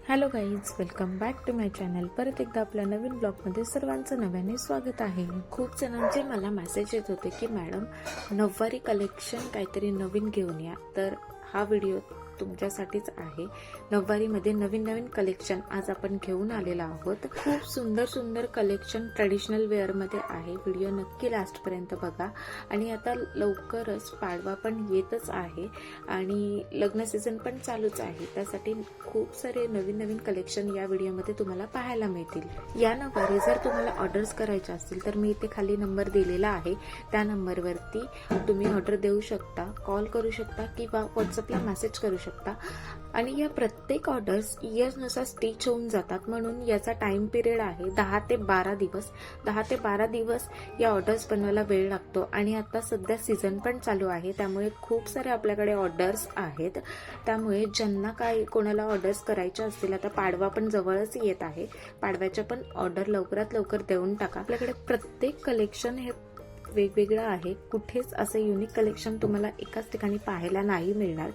Hello guys, welcome back to my channel. परत एकदा आपल्या नवीन ब्लॉगमध्ये सर्वांचं नव्याने स्वागत आहे। खूप जणांचे मला मेसेज येत होते की मॅडम नऊवारी कलेक्शन काहीतरी नवीन घेऊन या, तर हा व्हिडिओ तुमच्यासाठीच आहे। नऊवारीमध्ये नवीन नवीन कलेक्शन आज आपण घेऊन आलेलो आहोत। खूप सुंदर सुंदर कलेक्शन ट्रेडिशनल वेअरमध्ये आहे। व्हिडिओ नक्की लास्टपर्यंत बघा। आणि आता लवकरच पाडवा पण येतच आहे आणि लग्न सीझन पण चालूच आहे, त्यासाठी खूप सारे नवीन नवीन कलेक्शन या व्हिडिओमध्ये तुम्हाला पाहायला मिळतील। या नऊवारी जर तुम्हाला ऑर्डर्स करायच्या असतील तर मी इथे खाली नंबर दिलेला आहे, त्या नंबरवरती तुम्ही ऑर्डर देऊ शकता, कॉल करू शकता किंवा व्हॉट्सअपला मेसेज करू शकता। आणि या प्रत्येक ऑर्डर्स इयर्सनुसार स्टिच होऊन जातात, म्हणून याचा टाइम पिरियड आहे 10 ते 12 दिवस। 10 ते 12 दिवस या ऑर्डर्स बनवायला वेळ लागतो आणि आता सध्या सीझन पण चालू आहे, त्यामुळे खूप सारे आपल्याकडे ऑर्डर्स आहेत। त्यामुळे ज्यांना काही कोणाला ऑर्डर्स करायच्या असतील, आता पाडवा पण जवळच येत आहे, पाडव्याच्या पण ऑर्डर लवकरात लवकर देऊन टाका। आपल्याकडे प्रत्येक कलेक्शन हे वेगवेगळं आहे, कुठेच असं युनिक कलेक्शन तुम्हाला एकाच ठिकाणी पाहायला नाही मिळणार।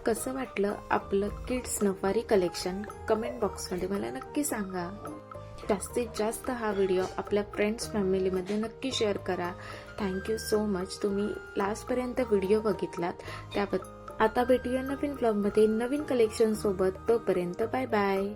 कसं वाटलं आपलं किड्स नऊवारी कलेक्शन? कमेंट बॉक्समध्ये मला नक्की सांगा। जास्तीत जास्त हा व्हिडिओ आपल्या फ्रेंड्स फॅमिलीमध्ये नक्की शेअर करा। थँक्यू सो मच, तुम्ही लास्टपर्यंत व्हिडिओ बघितलात त्याबद्दल। आता भेटूया नवीन ब्लॉगमध्ये नवीन कलेक्शन सोबत, तोपर्यंत बाय बाय।